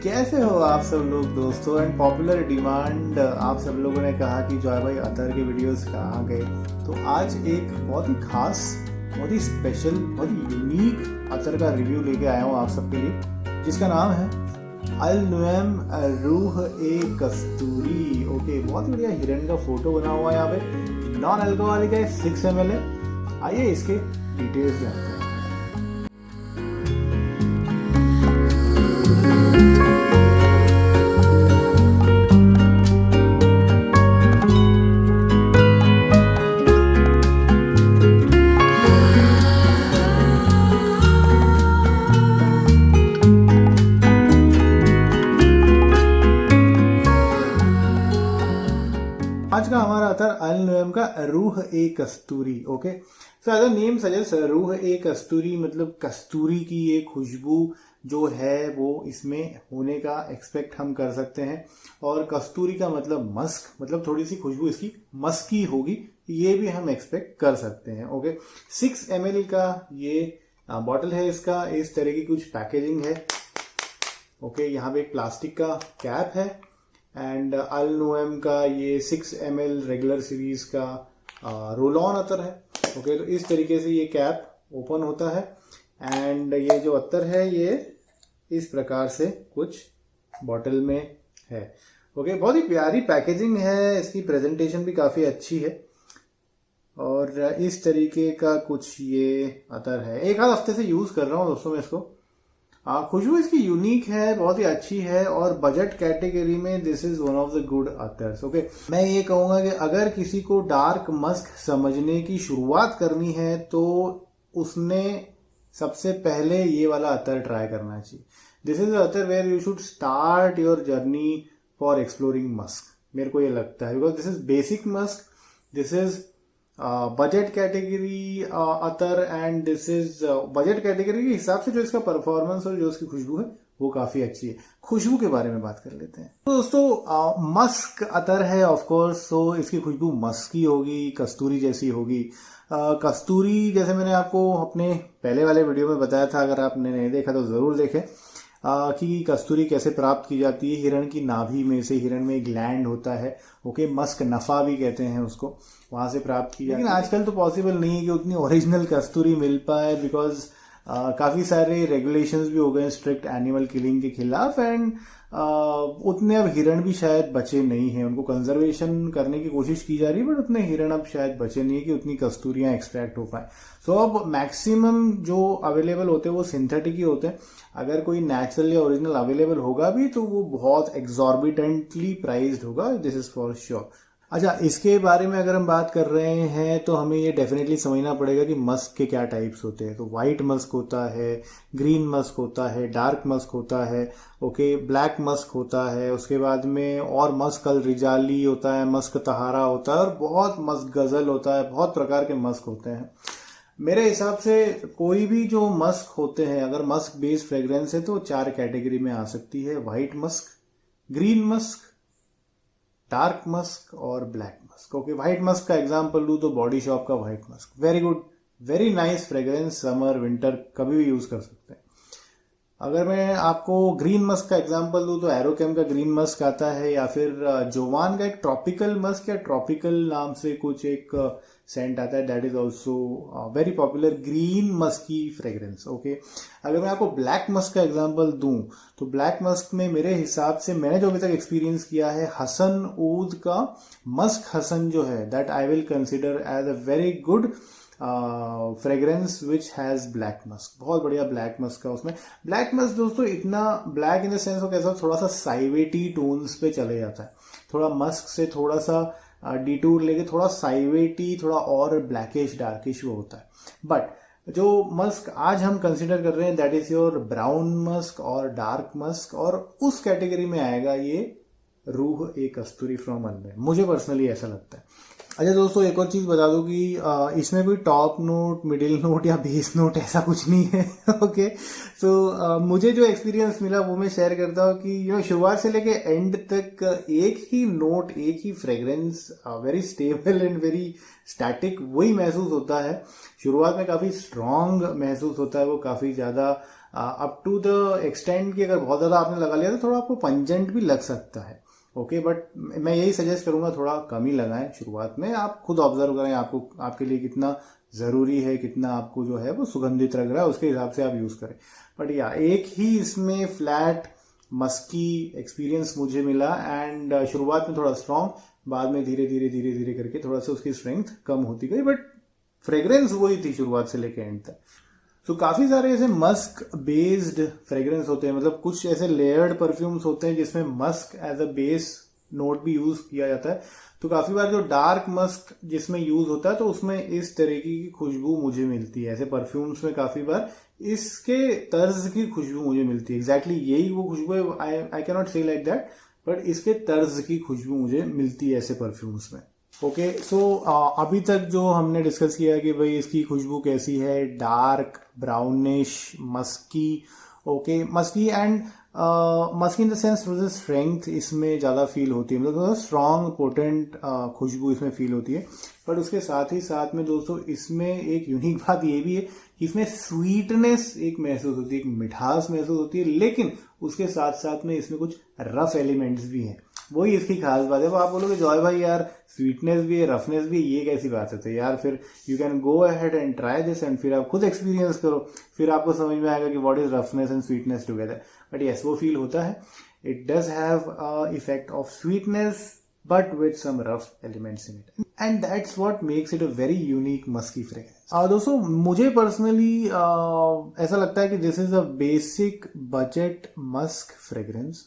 कैसे हो आप सब लोग दोस्तों। एंड पॉपुलर डिमांड आप सब लोगों ने कहा कि जॉय भाई अतर के वीडियोस कहाँ गए, तो आज एक बहुत ही खास, बहुत ही स्पेशल, बहुत ही यूनिक अतर का रिव्यू लेके आया हूँ आप सबके लिए, जिसका नाम है अल नुएम रूह ए कस्तूरी। ओके, बहुत ही बढ़िया हिरन का फोटो बना हुआ है यहाँ पे। नॉन अल्कोहलिक है, 6 ml है। आइए इसके डिटेल्स जानते हैं। आज का हमारा अतर अल नुएम का Rooh e Kasturi. Okay, so as a name suggest, Rooh e कस्तूरी मतलब कस्तूरी की ये खुशबू जो है वो इसमें होने का एक्सपेक्ट हम कर सकते हैं। और कस्तूरी का मतलब मस्क, मतलब थोड़ी सी खुशबू इसकी मस्की होगी, ये भी हम एक्सपेक्ट कर सकते हैं। ओके, 6 ml का ये बॉटल है इसका। इस तरह की कुछ पैकेजिंग है। ओके, यहाँ पे एक प्लास्टिक का कैप है एंड अल नुएम का ये 6 ml रेगुलर सीरीज का रोल ऑन अतर है। ओके, तो इस तरीके से ये कैप ओपन होता है एंड ये जो अतर है ये इस प्रकार से कुछ बॉटल में है। ओके, बहुत ही प्यारी पैकेजिंग है, इसकी प्रेजेंटेशन भी काफ़ी अच्छी है और इस तरीके का कुछ ये अतर है। एक आध हफ्ते से यूज़ कर रहा हूँ दोस्तों मैं इसको। खुशबू इसकी यूनिक है, बहुत ही अच्छी है और बजट कैटेगरी में this is one of the good attars. Okay, मैं ये कहूँगा कि अगर किसी को डार्क मस्क समझने की शुरुआत करनी है तो उसने सबसे पहले ये वाला अतर ट्राई करना चाहिए। This is attar where you should start your journey for exploring musk, मेरे को ये लगता है, because this is basic musk, this is budget category attar and this is budget category के हिसाब से जो इसका परफॉर्मेंस और जो इसकी खुशबू है वो काफी अच्छी है। खुशबू के बारे में बात कर लेते हैं तो दोस्तों मस्क अतर है ऑफ कोर्स, तो इसकी खुशबू मस्की होगी, कस्तूरी जैसी होगी। कस्तूरी जैसे मैंने आपको अपने पहले वाले वीडियो में बताया था, अगर आपने नहीं देखा तो जरूर देखें कि कस्तूरी कैसे प्राप्त की जाती है। हिरण की नाभि में से, हिरण में एक ग्लैंड होता है, ओके, मस्क नफा भी कहते हैं उसको, वहां से प्राप्त की जाती है। लेकिन आजकल तो पॉसिबल नहीं है कि उतनी ओरिजिनल कस्तूरी मिल पाए, बिकॉज काफी सारे रेगुलेशंस भी हो गए स्ट्रिक्ट एनिमल किलिंग के खिलाफ एंड उतने अब हिरण भी शायद बचे नहीं हैं। उनको कंजर्वेशन करने की कोशिश की जा रही है बट उतने हिरण अब शायद बचे नहीं है कि उतनी कस्तूरियां एक्सट्रैक्ट हो पाए। सो अब मैक्सिमम जो अवेलेबल होते हैं वो सिंथेटिक ही होते हैं। अगर कोई नेचुरल या ओरिजिनल अवेलेबल होगा भी तो वो बहुत एग्जॉर्बिटेंटली प्राइस्ड होगा, दिस इज फॉर श्योर। अच्छा, इसके बारे में अगर हम बात कर रहे हैं तो हमें ये डेफिनेटली समझना पड़ेगा कि मस्क के क्या टाइप्स होते हैं। तो वाइट मस्क होता है, ग्रीन मस्क होता है, डार्क मस्क होता है, ओके, ब्लैक मस्क होता है, उसके बाद में और मस्क अल रिजाली होता है, मस्क तहारा होता है और बहुत मस्क गजल होता है। बहुत प्रकार के मस्क होते हैं। मेरे हिसाब से कोई भी जो मस्क होते हैं, अगर मस्क बेस्ड फ्रेग्रेंस है तो 4 कैटेगरी में आ सकती है: white musk, green musk, dark musk और black musk. Okay, white musk का एग्जांपल लूँ तो बॉडी शॉप का white musk, very good, very nice fragrance, summer winter कभी भी यूज कर सकते हैं। अगर मैं आपको ग्रीन मस्क का एग्जांपल दूं तो एरोकेम का ग्रीन मस्क आता है, या फिर जोवान का एक ट्रॉपिकल मस्क या ट्रॉपिकल नाम से कुछ एक सेंट आता है, that is also very popular green musky fragrance. Okay, अगर मैं आपको ब्लैक मस्क का एग्जांपल दूं तो ब्लैक मस्क में मेरे हिसाब से मैंने जो अभी तक एक्सपीरियंस किया है, हसन ऊद का मस्क हसन जो है, that I will consider as a very good fragrance which has black musk. बहुत बढ़िया ब्लैक मस्क का उसमें। ब्लैक मस्क दोस्तों इतना ब्लैक इन द सेंस वो कैसा, थोड़ा सा साइवेटी टोन्स पे चले जाता है, थोड़ा मस्क से थोड़ा सा डिटूर लेके थोड़ा साइवेटी, थोड़ा और ब्लैकिश डार्किश वो होता है। बट जो मस्क आज हम कंसिडर कर रहे हैं that is your brown Musk और डार्क मस्क, और उस कैटेगरी में आएगा ये रूह ए कस्तूरी फ्रॉम अल नुएम, मुझे पर्सनली ऐसा लगता है। अच्छा दोस्तों, एक और चीज बता दूं कि इसमें कोई टॉप नोट, मिडिल नोट या बेस नोट ऐसा कुछ नहीं है। ओके, सो मुझे जो एक्सपीरियंस मिला वो मैं शेयर करता हूँ कि शुरुआत से लेके एंड तक एक ही नोट, एक ही fragrance, very stable and very static वही महसूस होता है। शुरुआत में काफी स्ट्रांग महसूस होता है, वो काफी ज्यादा अप टू द एक्सटेंड कि अगर बहुत ज़्यादा आपने लगा लिया तो थोड़ा आपको पंजेंट भी लग सकता है। ओके, बट मैं यही सजेस्ट करूंगा थोड़ा कम ही लगाएं शुरुआत में। आप खुद ऑब्जर्व करें आपको आपके लिए कितना ज़रूरी है, कितना आपको जो है वो सुगंधित लग रहा है, उसके हिसाब से आप यूज़ करें। बट या एक ही इसमें फ्लैट मस्की एक्सपीरियंस मुझे मिला एंड शुरुआत में थोड़ा स्ट्रॉन्ग, बाद में धीरे धीरे धीरे धीरे करके थोड़ा सा उसकी स्ट्रेंथ कम होती गई, बट फ्रेग्रेंस वही थी शुरुआत से लेके एंड तक। तो काफ़ी सारे ऐसे मस्क बेस्ड फ्रेग्रेंस होते हैं, मतलब कुछ ऐसे लेयर्ड परफ्यूम्स होते हैं जिसमें musk as a base note भी यूज किया जाता है। तो काफ़ी बार जो डार्क मस्क जिसमें यूज होता है तो उसमें इस तरीके की खुशबू मुझे मिलती है। ऐसे परफ्यूम्स में काफ़ी बार इसके तर्ज की खुशबू मुझे मिलती है। एग्जैक्टली यही वो खुशबू है, आई कैन नॉट से लाइक दैट, बट इसके तर्ज की खुशबू मुझे मिलती है ऐसे परफ्यूम्स में। ओके, सो अभी तक जो हमने डिस्कस किया कि भाई इसकी खुशबू कैसी है, dark brownish musky. Okay, musky and musky in the sense थोड़ा स्ट्रेंथ इसमें ज़्यादा फील होती है, मतलब स्ट्रॉन्ग पोटेंट खुशबू इसमें फील होती है। बट उसके साथ ही साथ में दोस्तों इसमें एक यूनिक बात ये भी है कि इसमें स्वीटनेस एक महसूस होती है, एक मिठास महसूस होती है, लेकिन उसके साथ साथ में इसमें कुछ रफ एलिमेंट्स भी हैं। वही इसकी खास बात है। वो आप बोलोगे जॉय भाई यार स्वीटनेस भी है, रफनेस भी है, ये कैसी बात है? तो यार फिर you can go ahead and try this and फिर आप खुद एक्सपीरियंस करो, फिर आपको समझ में आएगा कि what is roughness and sweetness together. But yes, वो फील होता है। It does have effect of sweetness but with some rough elements in it, and that's what makes it a very unique musky fragrance. दोस्तों मुझे personally ऐसा लगता है कि this is a basic budget musk fragrance.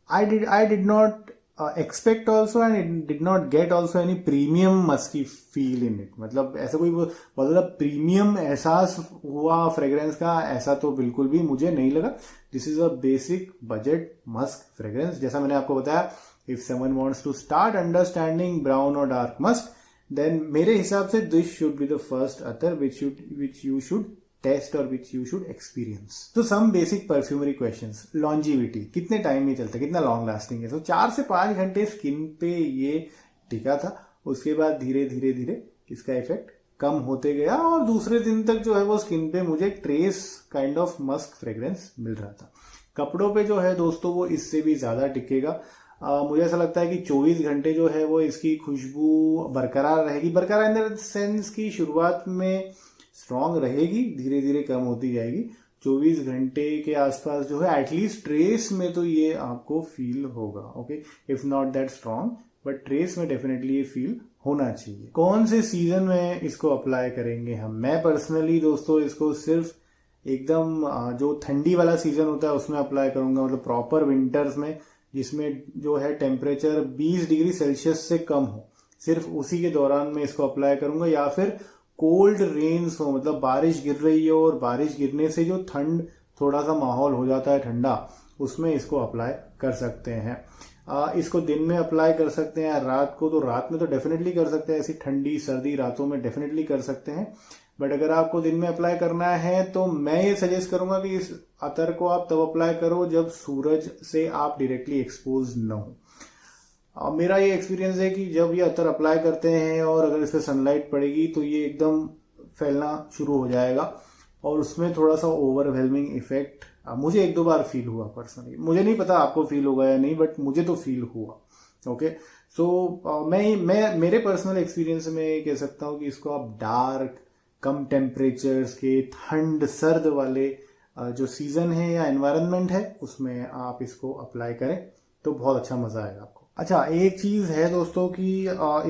I did not expect also and it did not get also any premium musky feel in it. मतलब ऐसा कोई बहुत ज़्यादा प्रीमियम एहसास हुआ फ्रेग्रेंस का, ऐसा तो बिल्कुल भी मुझे नहीं लगा. This is a basic budget musk fragrance. जैसा मैंने आपको बताया, if someone wants to start understanding brown और डार्क मस्क, देन मेरे हिसाब से this should be the first attar which you should test और विच यू शुड एक्सपीरियंस. तो some basic perfumery questions. Longevity, कितने टाइम में चलता है, कितना लॉन्ग लास्टिंग है? तो 4 से 5 घंटे स्किन पे ये टिका था. उसके बाद धीरे धीरे धीरे इसका इफेक्ट कम होते गया और दूसरे दिन तक जो है वो स्किन पे मुझे trace kind of musk fragrance मिल रहा था. कपड़ों पे जो है दोस्तों वो इससे भी ज्यादा टिकेगा. मुझे ऐसा लगता है कि 24 घंटे जो है वो इसकी खुशबू बरकरार रहेगी. बरकरार इन द सेंस की शुरुआत में स्ट्रांग रहेगी, धीरे धीरे कम होती जाएगी. 24 घंटे के आसपास जो है एटलीस्ट ट्रेस में तो ये आपको फील होगा. Okay, if not that strong but trace में डेफिनेटली ये फील होना चाहिए. कौन से सीजन में इसको अप्लाई करेंगे हम? मैं पर्सनली दोस्तों इसको सिर्फ एकदम जो ठंडी वाला सीजन होता है उसमें अप्लाई करूंगा, मतलब प्रॉपर विंटर्स में जिसमें जो है टेम्परेचर 20 डिग्री सेल्सियस से कम हो, सिर्फ उसी के दौरान मैं इसको अप्लाई करूंगा. या फिर कोल्ड रेन्स हो, मतलब बारिश गिर रही हो और बारिश गिरने से जो ठंड थोड़ा सा माहौल हो जाता है ठंडा, उसमें इसको अप्लाई कर सकते हैं. इसको दिन में अप्लाई कर सकते हैं, रात को तो रात में तो डेफिनेटली कर सकते हैं, ऐसी ठंडी सर्दी रातों में डेफिनेटली कर सकते हैं. बट अगर आपको दिन में अप्लाई करना है तो मैं ये सजेस्ट करूंगा कि इस अतर को आप तब अप्लाई करो जब सूरज से आप डायरेक्टली एक्सपोज न हो. मेरा ये एक्सपीरियंस है कि जब ये अतर अप्लाई करते हैं और अगर इस पर सनलाइट पड़ेगी तो ये एकदम फैलना शुरू हो जाएगा और उसमें थोड़ा सा ओवरवेलमिंग इफेक्ट मुझे 1-2 बार फील हुआ पर्सनली. मुझे नहीं पता आपको फील होगा या नहीं, बट मुझे तो फील हुआ. ओके, सो मैं मेरे पर्सनल एक्सपीरियंस में कह सकता हूँ कि इसको आप डार्क कम टेम्परेचर्स के ठंड सर्द वाले जो सीजन है या एनवायरनमेंट है उसमें आप इसको अप्लाई करें तो बहुत अच्छा मजा आएगा आपको. अच्छा, एक चीज है दोस्तों कि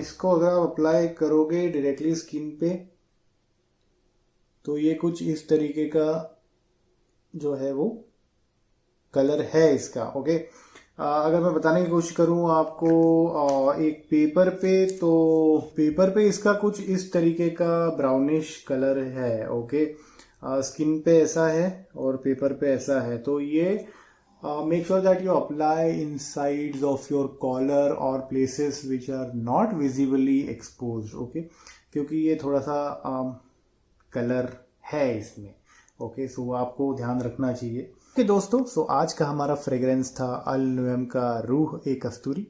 इसको अगर आप अप्लाई करोगे डायरेक्टली स्किन पे तो ये कुछ इस तरीके का जो है वो कलर है इसका. ओके, अगर मैं बताने की कोशिश करूं आपको एक पेपर पे, तो पेपर पे इसका कुछ इस तरीके का ब्राउनिश कलर है. ओके, स्किन पे ऐसा है और पेपर पे ऐसा है. तो ये make sure that you apply in sides of your collar और places which are not visibly expose. Okay, क्योंकि ये थोड़ा सा कलर है इसमें. ओके, सो आपको ध्यान रखना चाहिए. ओके दोस्तों, सो आज का हमारा फ्रेग्रेंस था अल नुएम का रूह ए कस्तूरी.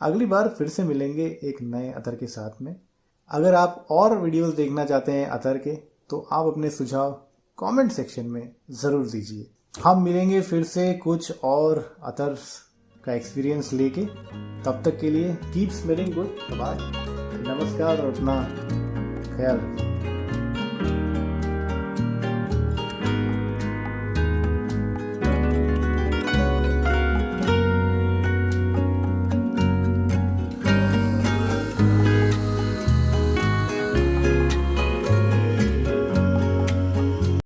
अगली बार फिर से मिलेंगे एक नए अतर के साथ में. अगर आप और वीडियोस देखना चाहते हैं अतर के तो आप अपने सुझाव कमेंट सेक्शन में ज़रूर दीजिए। हम मिलेंगे फिर से कुछ और अदर्स का एक्सपीरियंस लेके। तब तक के लिए कीप स्मेलिंग गुड, बाय, नमस्कार और अपना ख्याल रखिए।